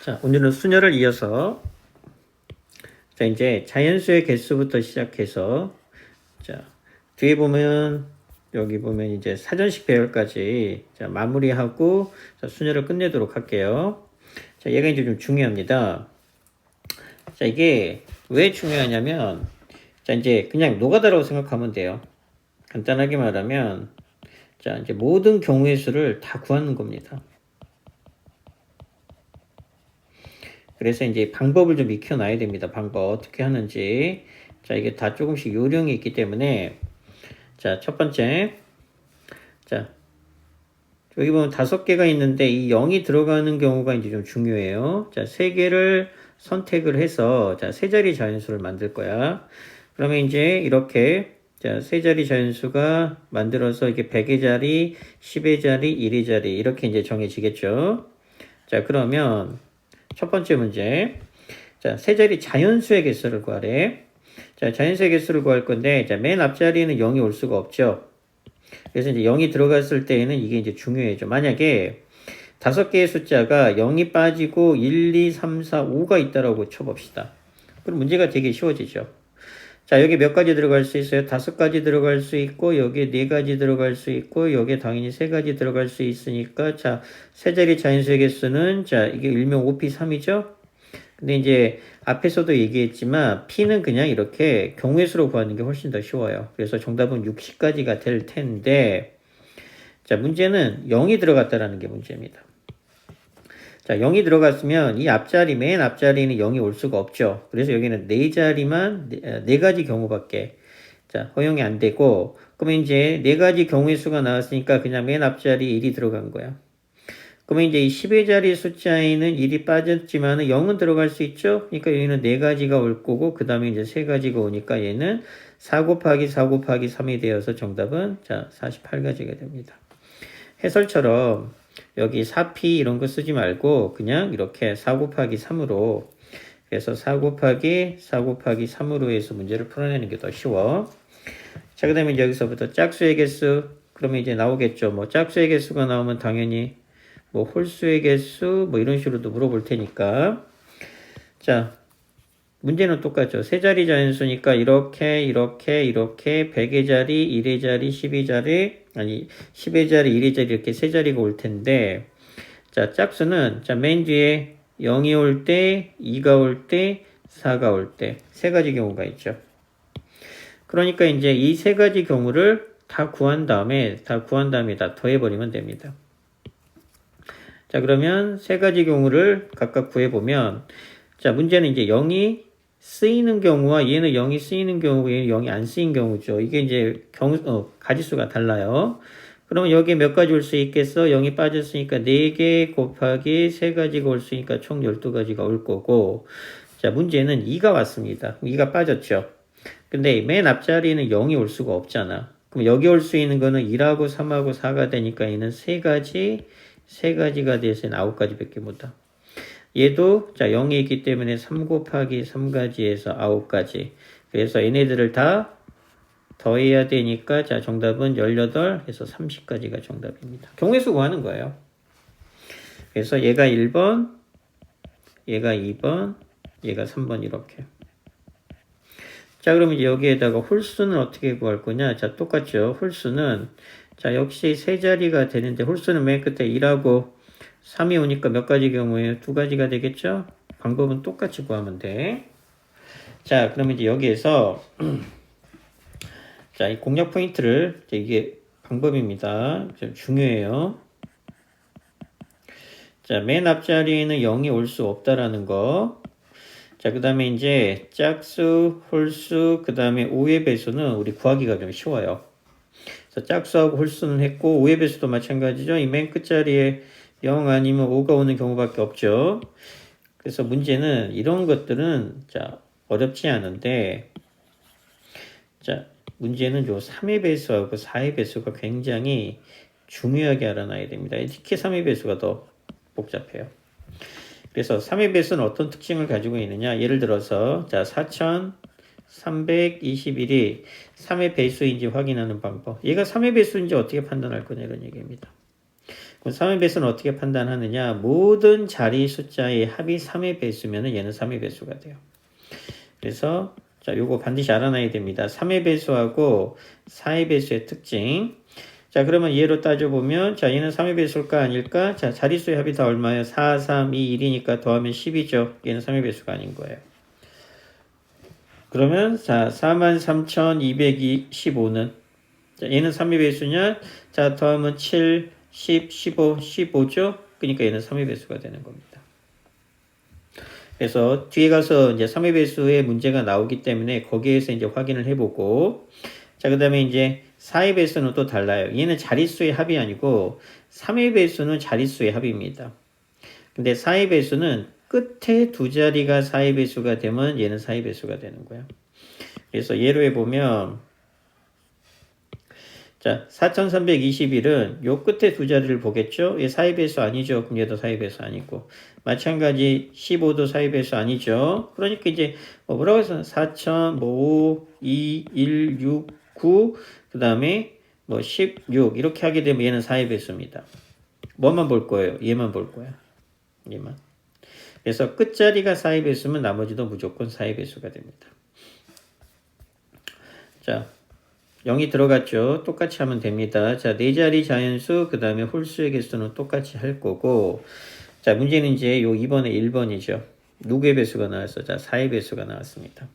자, 오늘은 순열을 이어서 자, 이제 자연수의 개수부터 시작해서 자, 뒤에 보면 여기 보면 이제 사전식 배열까지 자, 마무리하고 자, 순열을 끝내도록 할게요. 자, 얘가 이제 좀 중요합니다. 자, 이게 왜 중요하냐면 자, 이제 그냥 노가다라고 생각하면 돼요. 간단하게 말하면 자, 이제 모든 경우의 수를 다 구하는 겁니다. 그래서 이제 방법을 좀 익혀놔야 됩니다. 방법 어떻게 하는지. 자, 이게 다 조금씩 요령이 있기 때문에 자, 첫 번째. 자, 여기 보면 5개가 있는데 이 0이 들어가는 경우가 이제 좀 중요해요. 자, 3개를 선택을 해서 자, 세 자리 자연수를 만들 거야. 그러면 이제 이렇게 자, 세 자리 자연수가 만들어서 이게 100의 자리, 10의 자리, 1의 자리 이렇게 이제 정해지겠죠. 자, 그러면 첫 번째 문제. 자, 세 자리 자연수의 개수를 구하래. 자, 자연수의 개수를 구할 건데, 자, 맨 앞자리에는 0이 올 수가 없죠. 그래서 이제 0이 들어갔을 때에는 이게 이제 중요해져. 만약에 5개의 숫자가 0이 빠지고 1, 2, 3, 4, 5가 있다라고 쳐봅시다. 그럼 문제가 되게 쉬워지죠. 자, 여기 몇 가지 들어갈 수 있어요? 5가지 들어갈 수 있고, 여기에 4가지 들어갈 수 있고, 여기에 당연히 3가지 들어갈 수 있으니까, 자, 세 자리 자연수의 개수는, 자, 이게 일명 5p3이죠? 근데 이제 앞에서도 얘기했지만 P는 그냥 이렇게 경우의 수로 구하는 게 훨씬 더 쉬워요. 그래서 정답은 60까지가 될 텐데 자, 문제는 0이 들어갔다라는 게 문제입니다. 자, 0이 들어갔으면 이 앞자리 맨 앞자리는 0이 올 수가 없죠. 그래서 여기는 4자리만 4가지 경우밖에 자, 허용이 안 되고 그러면 이제 4가지 경우의 수가 나왔으니까 그냥 맨 앞자리 1이 들어간 거야. 그러면 이제 이 10의 자리 숫자에는 1이 빠졌지만 0은 들어갈 수 있죠? 그러니까 여기는 4가지가 올 거고, 그 다음에 이제 3가지가 오니까 얘는 4 곱하기 4 곱하기 3이 되어서 정답은 자, 48가지가 됩니다. 해설처럼 여기 4p 이런 거 쓰지 말고 그냥 이렇게 4 곱하기 3으로 그래서 4 곱하기 4 곱하기 3으로 해서 문제를 풀어내는 게 더 쉬워. 자, 그 다음에 여기서부터 짝수의 개수 그러면 이제 나오겠죠. 뭐 짝수의 개수가 나오면 당연히 뭐 홀수의 개수 뭐 이런 식으로도 물어볼 테니까 자 문제는 똑같죠. 세 자리 자연수니까 이렇게 100의 자리 1의 자리 10의 자리 아니 10의 자리 1의 자리 이렇게 세 자리가 올 텐데 자 짝수는 자 맨 뒤에 0이 올 때 2가 올 때 4가 올 때 세 가지 경우가 있죠. 그러니까 이제 이 세 가지 경우를 다 구한 다음에 다 더해버리면 됩니다. 자, 그러면 세 가지 경우를 각각 구해보면, 자, 문제는 이제 0이 쓰이는 경우와 얘는 0이 쓰이는 경우고 얘는 0이 안 쓰인 경우죠. 이게 이제 가지수가 달라요. 그러면 여기에 몇 가지 올 수 있겠어? 0이 빠졌으니까 4개 곱하기 3가지가 올 수 있으니까 총 12가지가 올 거고, 자, 문제는 2가 왔습니다. 2가 빠졌죠. 근데 맨 앞자리는 0이 올 수가 없잖아. 그럼 여기 올 수 있는 거는 1하고 3하고 4가 되니까 얘는 3가지가 돼서 9가지밖에 못 와. 얘도 자 0이 있기 때문에 3 곱하기 3가지에서 9가지. 그래서 얘네들을 다 더해야 되니까 자 정답은 18에서 30가지가 정답입니다. 경우의 수 구하는 거예요. 그래서 얘가 1번, 얘가 2번, 얘가 3번 이렇게. 자 그럼 이제 여기에다가 홀수는 어떻게 구할 거냐? 자 똑같죠. 홀수는 자 역시 세 자리가 되는데 홀수는 맨 끝에 1하고 3이 오니까 몇 가지 경우에요? 2가지가 되겠죠? 방법은 똑같이 구하면 돼. 자 그러면 이제 여기에서 자 이 공략 포인트를 이게 방법입니다. 좀 중요해요. 자 맨 앞자리에는 0이 올 수 없다라는 거. 자, 그 다음에 이제 짝수, 홀수, 그 다음에 5의 배수는 우리 구하기가 좀 쉬워요. 그래서 짝수하고 홀수는 했고 5의 배수도 마찬가지죠. 이 맨 끝자리에 0 아니면 5가 오는 경우밖에 없죠. 그래서 문제는 이런 것들은 자 어렵지 않은데 자 문제는 요 3의 배수하고 4의 배수가 굉장히 중요하게 알아놔야 됩니다. 특히 3의 배수가 더 복잡해요. 그래서 3의 배수는 어떤 특징을 가지고 있느냐? 예를 들어서 자 4321이 3의 배수인지 확인하는 방법. 얘가 3의 배수인지 어떻게 판단할 거냐 이런 얘기입니다. 그럼 3의 배수는 어떻게 판단하느냐? 모든 자리 숫자의 합이 3의 배수면 얘는 3의 배수가 돼요. 그래서 자, 요거 반드시 알아놔야 됩니다. 3의 배수하고 4의 배수의 특징. 자, 그러면 얘로 따져보면, 자, 얘는 3의 배수일까 아닐까? 자, 자릿수의 합이 다 얼마예요? 4, 3, 2, 1이니까 더하면 10이죠. 얘는 3의 배수가 아닌 거예요. 그러면, 자, 43,215는, 자, 얘는 3의 배수냐? 자, 더하면 7, 10, 15, 15죠? 그러니까 얘는 3의 배수가 되는 겁니다. 그래서 뒤에 가서 이제 3의 배수의 문제가 나오기 때문에 거기에서 이제 확인을 해보고, 자, 그 다음에 이제 4의 배수는 또 달라요. 얘는 자릿수의 합이 아니고 3의 배수는 자릿수의 합입니다. 근데 4의 배수는 끝에 두 자리가 4의 배수가 되면 얘는 4의 배수가 되는 거야. 그래서 예로 해보면 자, 4321은 요 끝에 두 자리를 보겠죠? 얘 4의 배수 아니죠? 그럼 얘도 4의 배수 아니고. 마찬가지 15도 4의 배수 아니죠? 그러니까 이제 뭐라고 해서 4000, 5, 2, 1, 6, 9, 그 다음에 16 이렇게 하게 되면 얘는 4의 배수입니다. 뭐만 볼 거예요? 얘만 볼 거야. 얘만. 그래서 끝자리가 4의 배수면 나머지도 무조건 4의 배수가 됩니다. 자, 0이 들어갔죠. 똑같이 하면 됩니다. 자, 네 자리 자연수, 그 다음에 홀수의 개수는 똑같이 할 거고, 자, 문제는 이제 요 2번에 1번이죠. 누구의 배수가 나왔어? 자, 4의 배수가 나왔습니다.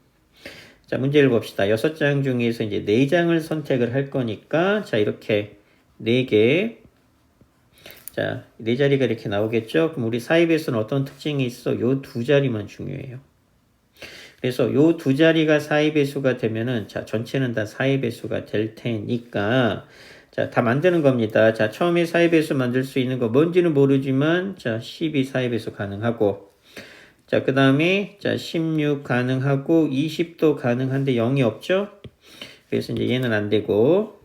자, 문제를 봅시다. 6장 중에서 이제 4장을 선택을 할 거니까, 자, 이렇게 4개. 자, 4자리가 이렇게 나오겠죠? 그럼 우리 4의 배수는 어떤 특징이 있어? 요 두 자리만 중요해요. 그래서 요 두 자리가 4의 배수가 되면은, 자, 전체는 다 4의 배수가 될 테니까, 자, 다 만드는 겁니다. 자, 처음에 4의 배수 만들 수 있는 거 뭔지는 모르지만, 자, 12 4의 배수 가능하고, 자, 그 다음에, 자, 16 가능하고, 20도 가능한데 0이 없죠? 그래서 이제 얘는 안 되고,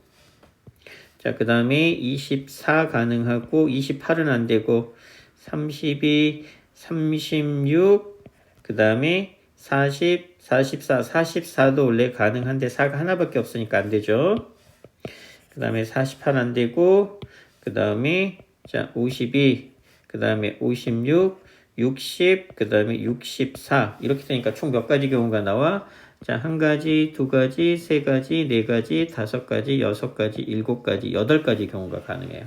자, 그 다음에 24 가능하고, 28은 안 되고, 32, 36, 그 다음에 40, 44, 44도 원래 가능한데 4가 하나밖에 없으니까 안 되죠. 그 다음에 48 안 되고, 그 다음에 자 52, 그 다음에 56, 60, 그 다음에 64 이렇게 되니까 총 몇 가지 경우가 나와? 자, 한 가지, 두 가지, 세 가지, 네 가지, 다섯 가지, 여섯 가지, 일곱 가지, 여덟 가지 경우가 가능해요.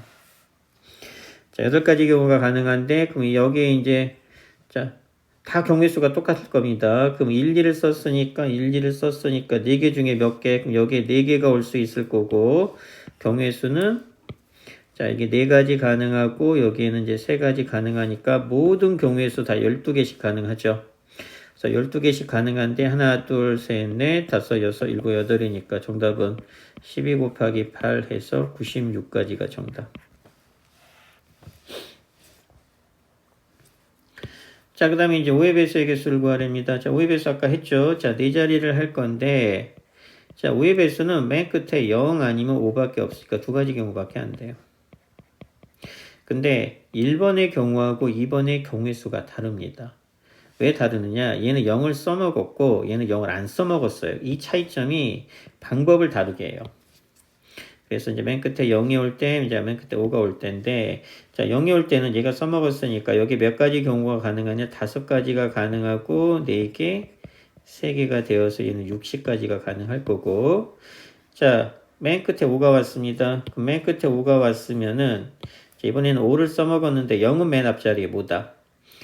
자, 여덟 가지 경우가 가능한데, 그럼 여기에 이제 자, 다 경우의 수가 똑같을 겁니다. 그럼 1, 2를 썼으니까 4개 중에 몇 개? 그럼 여기에 4개가 올 수 있을 거고 경우의 수는 자, 이게 4가지 가능하고 여기에는 이제 3가지 가능하니까 모든 경우의 수 다 12개씩 가능하죠. 그래서 12개씩 가능한데 하나, 둘, 셋, 넷, 다섯, 여섯, 일곱, 여덟이니까 정답은 12 곱하기 8 해서 96가지가 정답. 자, 그 다음에 이제 5의 배수의 개수를 구하랍니다. 자, 5의 배수 아까 했죠. 자, 네 자리를 할 건데, 자, 5의 배수는 맨 끝에 0 아니면 5밖에 없으니까 두 가지 경우밖에 안 돼요. 근데 1번의 경우하고 2번의 경우의 수가 다릅니다. 왜 다르느냐? 얘는 0을 써먹었고, 얘는 0을 안 써먹었어요. 이 차이점이 방법을 다르게 해요. 그래서 이제 맨 끝에 0이 올 때, 이제 맨 끝에 5가 올 때인데, 자, 0이 올 때는 얘가 써먹었으니까 여기 몇 가지 경우가 가능하냐? 5가지가 가능하고, 4개, 3개가 되어서 얘는 60가지가 가능할 거고, 자, 맨 끝에 5가 왔습니다. 그럼 맨 끝에 5가 왔으면은, 자, 이번에는 5를 써먹었는데 0은 맨 앞자리에 뭐다?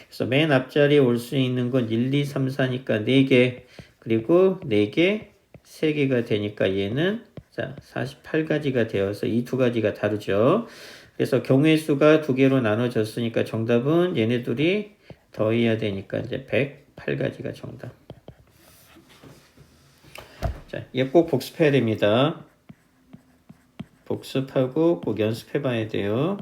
그래서 맨 앞자리에 올 수 있는 건 1, 2, 3, 4니까 4개, 그리고 4개, 3개가 되니까 얘는 자, 48가지가 되어서 이 두 가지가 다르죠. 그래서 경우의 수가 두 개로 나눠졌으니까 정답은 얘네 둘이 더해야 되니까 이제 108가지가 정답. 자, 얘 꼭 복습해야 됩니다. 복습하고 꼭 연습해 봐야 돼요.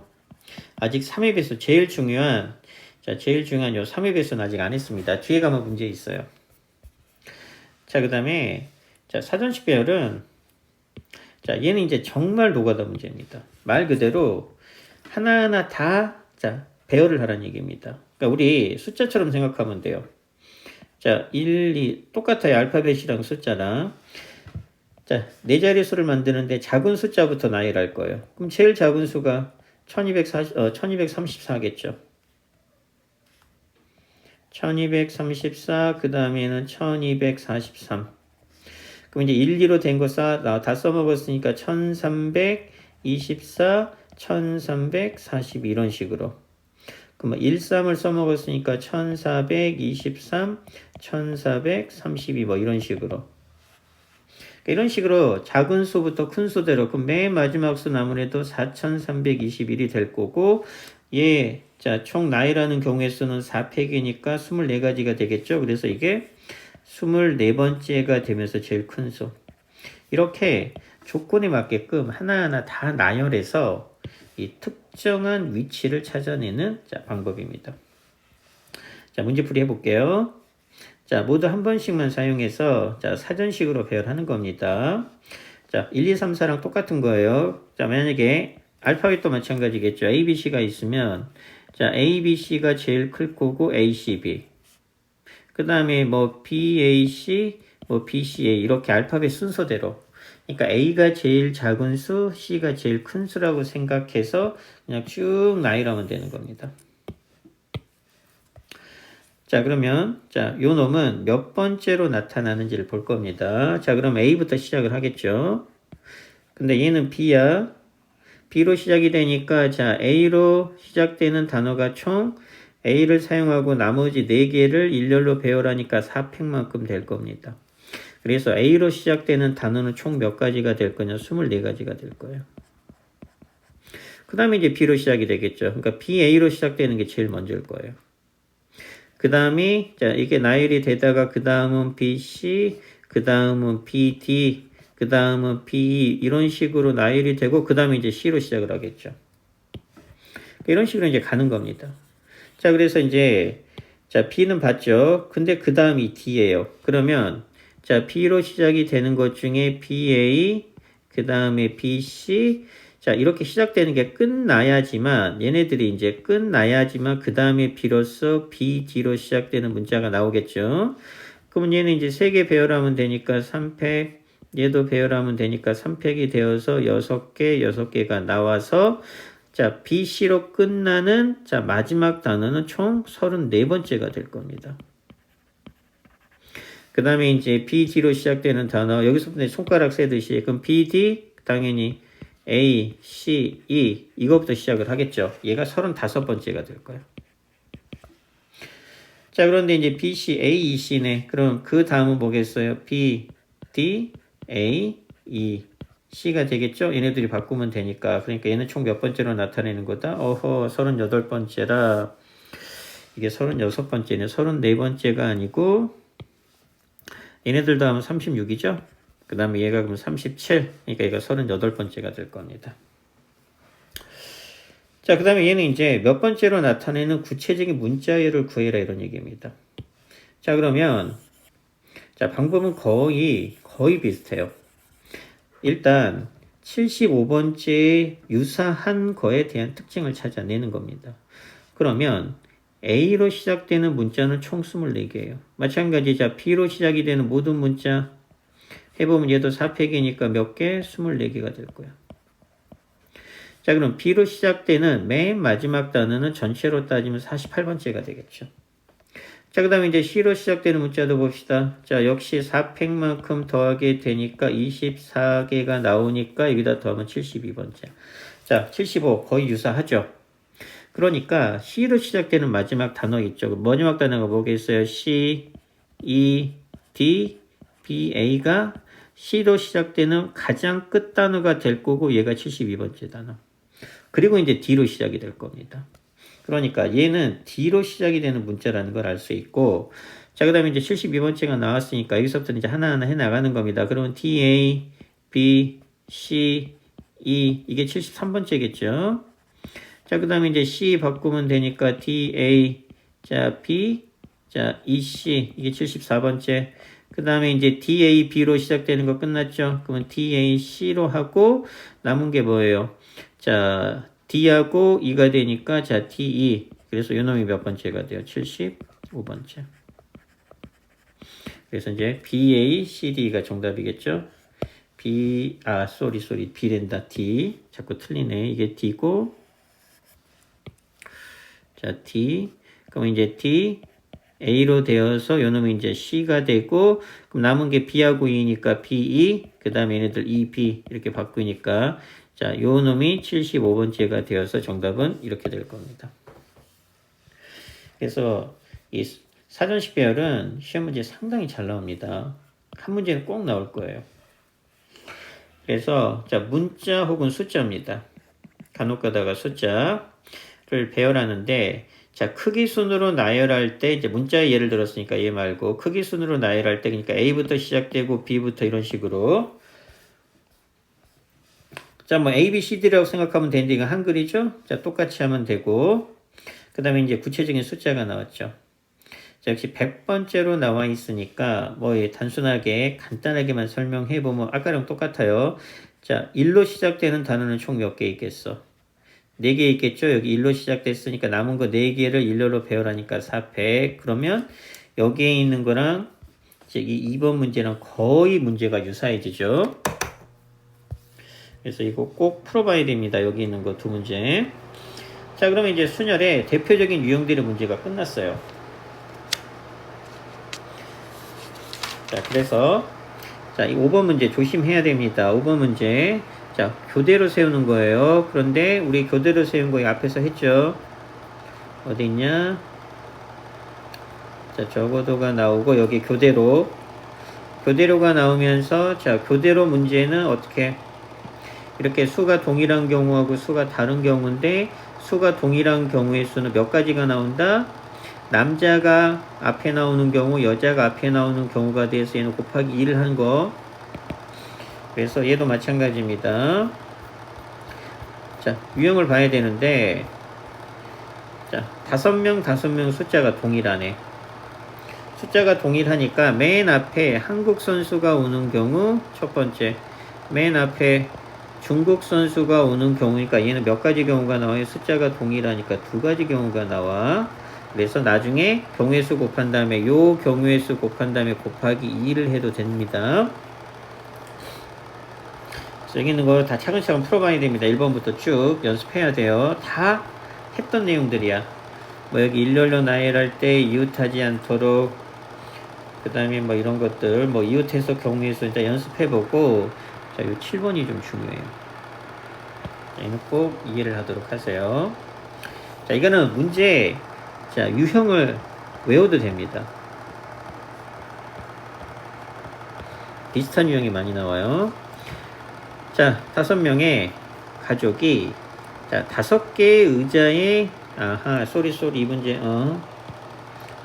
아직 3의 배수 제일 중요한 자, 제일 중요한 요 3의 배수는 아직 안 했습니다. 뒤에 가면 문제 있어요. 자, 그 다음에 자, 사전식 배열은 자, 얘는 이제 정말 노가다 문제입니다. 말 그대로 하나하나 다, 자, 배열을 하라는 얘기입니다. 그러니까 우리 숫자처럼 생각하면 돼요. 자, 1, 2, 똑같아요. 알파벳이랑 숫자랑. 자, 네 자리 수를 만드는데 작은 숫자부터 나열할 거예요. 그럼 제일 작은 수가 1234겠죠. 1234, 그 다음에는 1243. 그럼 이제 1, 2로 된 거 다 써먹었으니까 1324, 1340 이런 식으로. 그럼 1, 3을 써먹었으니까 1423, 1432 뭐 이런 식으로. 이런 식으로 작은 수부터 큰 수대로 그럼 맨 마지막 수는 아무래도 4321이 될 거고 자, 총 나이라는 경우의 수는 4팩이니까 24가지가 되겠죠. 그래서 이게 24번째가 되면서 제일 큰 수. 이렇게 조건에 맞게끔 하나하나 다 나열해서 이 특정한 위치를 찾아내는 방법입니다. 자, 문제풀이 해볼게요. 자, 모두 한 번씩만 사용해서 자, 사전식으로 배열하는 겁니다. 자, 1, 2, 3, 4랑 똑같은 거예요. 자, 만약에 알파벳도 마찬가지겠죠. A, B, C가 있으면 자, A, B, C가 제일 클 거고 A, C, B. 그 다음에 뭐 B, A, C, 뭐 B, C, A 이렇게 알파벳 순서대로. 그러니까 A가 제일 작은 수, C가 제일 큰 수라고 생각해서 그냥 쭉 나열하면 되는 겁니다. 자, 그러면 자, 요 놈은 몇 번째로 나타나는지를 볼 겁니다. 자, 그럼 A부터 시작을 하겠죠. 근데 얘는 B야. B로 시작이 되니까 자, A로 시작되는 단어가 총 A를 사용하고 나머지 4개를 일렬로 배열하니까 4팩만큼 될 겁니다. 그래서 A로 시작되는 단어는 총 몇 가지가 될 거냐? 24가지가 될 거예요. 그 다음에 이제 B로 시작이 되겠죠. 그러니까 BA로 시작되는 게 제일 먼저일 거예요. 그 다음이, 자, 이게 나열이 되다가, 그 다음은 BC, 그 다음은 BD, 그 다음은 BE, 이런 식으로 나열이 되고, 그 다음에 이제 C로 시작을 하겠죠. 이런 식으로 이제 가는 겁니다. 자, 그래서 이제, 자, B는 봤죠? 근데 그 다음이 D예요. 그러면, 자, B로 시작이 되는 것 중에 BA, 그 다음에 BC, 자, 이렇게 시작되는 게 끝나야지만, 얘네들이 이제 끝나야지만, 그 다음에 비로소 BD로 시작되는 문자가 나오겠죠. 그러면 얘는 이제 3개 배열하면 되니까 3팩, 얘도 배열하면 되니까 3팩이 되어서 6개, 6개가 나와서, 자, BC로 끝나는, 자, 마지막 단어는 총 34번째가 될 겁니다. 그 다음에 이제 BD로 시작되는 단어, 여기서부터 손가락 세듯이, 그럼 BD, 당연히, A, C, E 이거부터 시작을 하겠죠. 얘가 35번째가 될 거예요. 자, 그런데 이제 B, C, A, E, C네. 그럼 그 다음은 뭐겠어요? B, D, A, E, C가 되겠죠? 얘네들이 바꾸면 되니까. 그러니까 얘는 총 몇 번째로 나타내는 거다? 어허, 38번째라. 이게 36번째네. 34번째가 아니고 얘네들도 하면 36이죠? 그 다음에 얘가 그럼 37. 그러니까 얘가 38번째가 될 겁니다. 자, 그 다음에 얘는 이제 몇 번째로 나타내는 구체적인 문자열을 구해라 이런 얘기입니다. 자, 그러면 자, 방법은 거의 비슷해요. 일단 75번째에 유사한 거에 대한 특징을 찾아내는 겁니다. 그러면 A로 시작되는 문자는 총 24개예요. 마찬가지 자, B로 시작이 되는 모든 문자 해보면 얘도 4팩이니까 몇 개? 24개가 될 거야. 자, 그럼 B로 시작되는 맨 마지막 단어는 전체로 따지면 48번째가 되겠죠. 자, 그 다음에 이제 C로 시작되는 문자도 봅시다. 자, 역시 4팩만큼 더하게 되니까 24개가 나오니까 여기다 더하면 72번째. 자, 75 거의 유사하죠. 그러니까 C로 시작되는 마지막 단어 있죠. 마지막 단어가 뭐겠어요? C, E, D, B, A가 C로 시작되는 가장 끝 단어가 될 거고 얘가 72번째 단어. 그리고 이제 D로 시작이 될 겁니다. 그러니까 얘는 D로 시작이 되는 문자라는 걸 알 수 있고 자, 그 다음에 이제 72번째가 나왔으니까 여기서부터 이제 하나하나 해 나가는 겁니다. 그러면 D, A, B, C, E 이게 73번째겠죠. 자, 그 다음에 이제 C 바꾸면 되니까 D, A, 자, B, 자, E, C 이게 74번째. 그 다음에 이제 DAB로 시작되는 거 끝났죠? 그러면 DAC로 하고 남은 게 뭐예요? 자, D하고 E가 되니까 자, DE. 그래서 요 놈이 몇 번째가 돼요? 75번째. 그래서 이제 BACD가 정답이겠죠? B랜다. D. 자꾸 틀리네. 이게 D고 자, D. 그럼 이제 D, A로 되어서 요 놈이 이제 C가 되고, 그럼 남은 게 B하고 E니까 BE, 그 다음에 얘네들 EB 이렇게 바꾸니까, 자, 요 놈이 75번째가 되어서 정답은 이렇게 될 겁니다. 그래서 이 사전식 배열은 시험 문제 상당히 잘 나옵니다. 한 문제는 꼭 나올 거예요. 그래서 자, 문자 혹은 숫자입니다. 간혹 가다가 숫자를 배열하는데, 자, 크기 순으로 나열할 때, 이제 문자의 예를 들었으니까 얘 말고, 크기 순으로 나열할 때, 그러니까 A부터 시작되고 B부터 이런 식으로. 자, 뭐 A, B, C, D라고 생각하면 되는데, 이건 한글이죠? 자, 똑같이 하면 되고, 그 다음에 이제 구체적인 숫자가 나왔죠. 자, 역시 100번째로 나와 있으니까, 뭐, 단순하게, 간단하게만 설명해보면, 아까랑 똑같아요. 자, 1로 시작되는 단어는 총 몇 개 있겠어? 4개 있겠죠? 여기 1로 시작됐으니까 남은 거 4개를 일렬로 배열하니까 400. 그러면 여기에 있는 거랑 이 2번 문제랑 거의 문제가 유사해지죠. 그래서 이거 꼭 풀어봐야 됩니다. 여기 있는 거 2문제. 자, 그러면 이제 순열의 대표적인 유형들의 문제가 끝났어요. 자, 그래서 자, 이 5번 문제 조심해야 됩니다. 5번 문제. 자, 교대로 세우는 거예요. 그런데 우리 교대로 세운 거 앞에서 했죠. 어디 있냐? 자, 적어도가 나오고 여기 교대로가 나오면서 자, 교대로 문제는 어떻게 이렇게 수가 동일한 경우하고 수가 다른 경우인데 수가 동일한 경우의 수는 몇 가지가 나온다? 남자가 앞에 나오는 경우, 여자가 앞에 나오는 경우가 돼서 얘는 곱하기 2를 한 거. 그래서 얘도 마찬가지입니다. 자, 유형을 봐야 되는데, 자, 5명 숫자가 동일하네. 숫자가 동일하니까 맨 앞에 한국 선수가 오는 경우, 첫 번째. 맨 앞에 중국 선수가 오는 경우니까 얘는 몇 가지 경우가 나와요? 숫자가 동일하니까 2가지 경우가 나와. 그래서 나중에 경우의 수 곱한 다음에 요 경우의 수 곱한 다음에 곱하기 2를 해도 됩니다. 여기 있는 거 다 차근차근 풀어봐야 됩니다. 1번부터 쭉 연습해야 돼요. 다 했던 내용들이야. 뭐 여기 일렬로 나열할 때 이웃하지 않도록, 그 다음에 뭐 이런 것들, 뭐 이웃해서 경우에서 일단 연습해보고, 자, 요 7번이 좀 중요해요. 자, 이는 꼭 이해를 하도록 하세요. 자, 이거는 문제, 자, 유형을 외워도 됩니다. 비슷한 유형이 많이 나와요. 자, 5명의 가족이, 자, 5개의 의자에, 쏘리, 이 문제,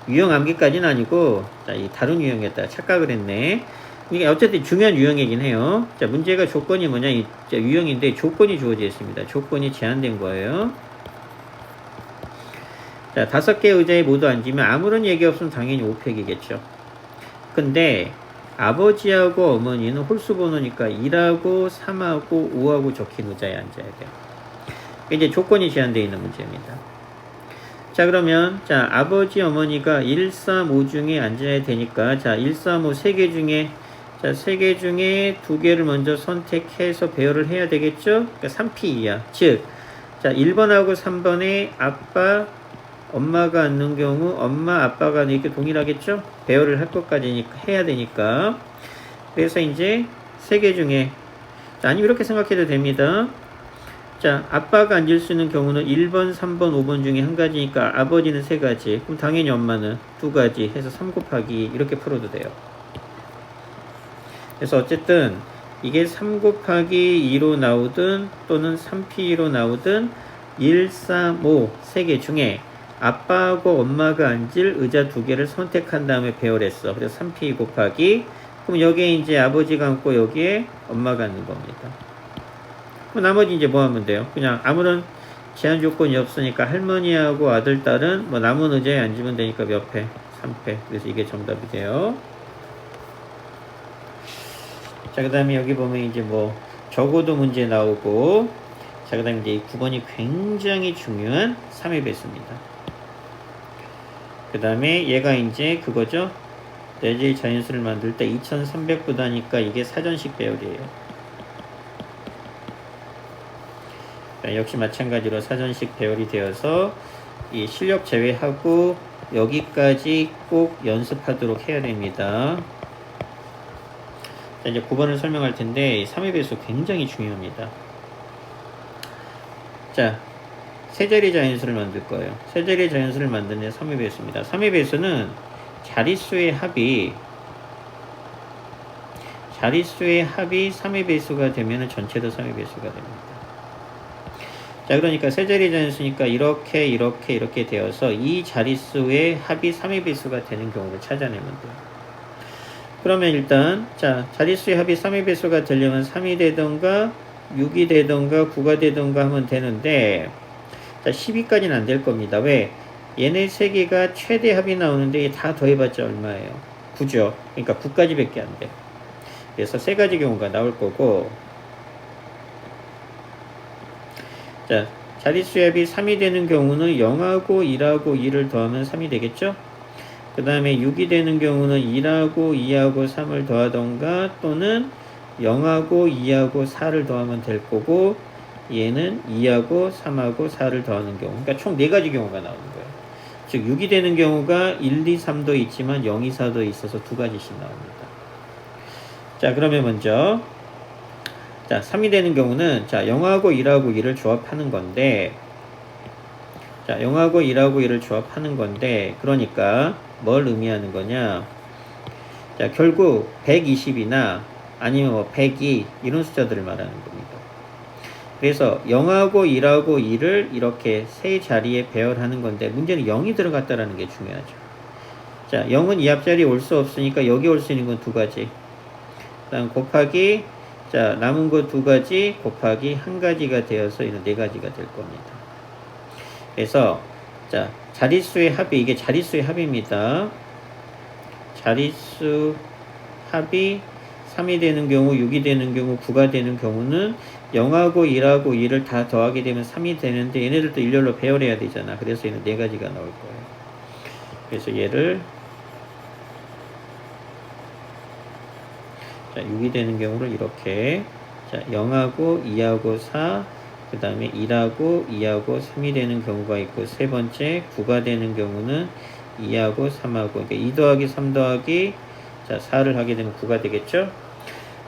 유형 암기까지는 아니고, 자, 이 다른 유형이었다. 착각을 했네. 이게 어쨌든 중요한 유형이긴 해요. 자, 문제가 조건이 뭐냐, 유형인데 조건이 주어져 있습니다. 조건이 제한된 거예요. 자, 5개 의자에 모두 앉으면 아무런 얘기 없으면 당연히 5팩이겠죠. 근데, 아버지하고 어머니는 홀수 번호니까 2하고 3하고 5하고 적힌 의자에 앉아야 돼요. 이제 조건이 제한되어 있는 문제입니다. 자, 그러면 자, 아버지 어머니가 1, 3, 5 중에 앉아야 되니까 자, 1, 3, 5 3개 중에 자, 3개 중에 2개를 먼저 선택해서 배열을 해야 되겠죠? 그러니까 3P2야. 즉, 자, 1번하고 3번에 아빠, 엄마가 앉는 경우 엄마, 아빠가 이렇게 동일하겠죠? 배열을 할 것까지 해야 되니까. 그래서 이제 3개 중에, 자, 아니면 이렇게 생각해도 됩니다. 자, 아빠가 앉을 수 있는 경우는 1번, 3번, 5번 중에 한 가지니까 아버지는 3가지. 그럼 당연히 엄마는 2가지 해서 3 곱하기 이렇게 풀어도 돼요. 그래서 어쨌든 이게 3 곱하기 2로 나오든 또는 3P로 나오든 1, 3, 5 3개 중에 아빠하고 엄마가 앉을 의자 2개를 선택한 다음에 배열했어. 그래서 3P 곱하기, 그럼 여기에 이제 아버지가 앉고 여기에 엄마가 앉는 겁니다. 그럼 나머지 이제 뭐 하면 돼요? 그냥 아무런 제한 조건이 없으니까 할머니하고 아들, 딸은 뭐 남은 의자에 앉으면 되니까 몇 패? 3패. 그래서 이게 정답이 돼요. 자, 그 다음에 여기 보면 이제 뭐 적어도 문제 나오고, 자, 그 다음에 이제 9번이 굉장히 중요한 3의 배수입니다. 그 다음에 얘가 이제 그거죠. 내질 자연수를 만들 때 2300보다니까 이게 사전식 배열이에요. 역시 마찬가지로 사전식 배열이 되어서 이 실력 제외하고 여기까지 꼭 연습하도록 해야 됩니다. 자, 이제 9번을 설명할 텐데 3의 배수 굉장히 중요합니다. 자, 세자리 자연수를 만들 거예요. 세자리 자연수를 만드는 3의 배수입니다. 3의 배수는 자릿수의 합이 3의 배수가 되면 전체도 3의 배수가 됩니다. 자, 그러니까 세자리 자연수니까 이렇게 되어서 이 자릿수의 합이 3의 배수가 되는 경우를 찾아내면 돼요. 그러면 일단 자, 자릿수의 합이 3의 배수가 되려면 3이 되던가 6이 되던가 9가 되던가 하면 되는데, 자, 12까지는 안 될 겁니다. 왜? 얘네 세 개가 최대 합이 나오는데 다 더해봤자 얼마예요? 9죠. 그러니까 9까지 밖에 안 돼. 그래서 세 가지 경우가 나올 거고, 자, 자릿수의 합이 3이 되는 경우는 0하고 1하고 2를 더하면 3이 되겠죠? 그 다음에 6이 되는 경우는 1하고 2하고 3을 더하던가 또는 0하고 2하고 4를 더하면 될 거고, 얘는 2하고 3하고 4를 더하는 경우. 그러니까 총 4가지 경우가 나오는 거예요. 즉 6이 되는 경우가 1, 2, 3도 있지만 0, 2, 4도 있어서 2가지씩 나옵니다. 자, 그러면 먼저 자, 3이 되는 경우는 자, 0하고 1하고 2를 조합하는 건데, 자, 0하고 1하고 2를 조합하는 건데, 그러니까 뭘 의미하는 거냐? 자, 결국 120이나 아니면 뭐 102 이런 숫자들을 말하는 겁니다. 그래서 0하고 1하고 2를 이렇게 세 자리에 배열하는 건데, 문제는 0이 들어갔다라는 게 중요하죠. 자, 0은 이 앞자리에 올 수 없으니까 여기 올 수 있는 건 2가지. 그다음 곱하기, 자, 남은 거 2가지 곱하기 1가지가 되어서 이는 4가지가 될 겁니다. 그래서 자, 자릿수의 합이, 이게 자릿수의 합입니다. 자릿수 합이 3이 되는 경우, 6이 되는 경우, 9가 되는 경우는 0하고 1하고 2를 다 더하게 되면 3이 되는데, 얘네들도 일렬로 배열해야 되잖아. 그래서 얘는 4가지가 나올 거예요. 그래서 얘를 자, 6이 되는 경우를 이렇게, 자, 0하고 2하고 4, 그 다음에 1하고 2하고 3이 되는 경우가 있고, 세 번째 9가 되는 경우는 2하고 3하고, 그러니까 2 더하기 3 더하기, 자, 4를 하게 되면 9가 되겠죠?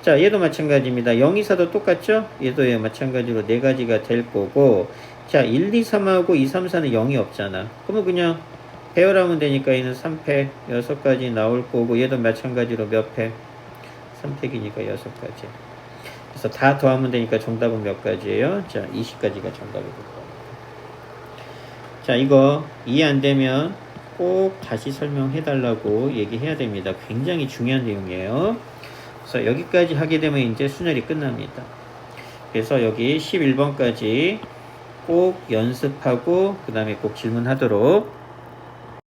자, 얘도 마찬가지입니다. 0, 2, 4도 똑같죠? 얘도 마찬가지로 4가지가 될 거고, 자, 1, 2, 3하고 2, 3, 4는 0이 없잖아. 그러면 그냥 배열하면 되니까 얘는 3패 6가지 나올 거고, 얘도 마찬가지로 몇 패? 3팩이니까 6가지. 그래서 다 더하면 되니까 정답은 몇 가지예요? 자, 20가지가 정답이 될 겁니다. 자, 이거 이해 안 되면 꼭 다시 설명해 달라고 얘기해야 됩니다. 굉장히 중요한 내용이에요. 그래서 여기까지 하게 되면 이제 순열이 끝납니다. 그래서 여기 11번까지 꼭 연습하고 그 다음에 꼭 질문하도록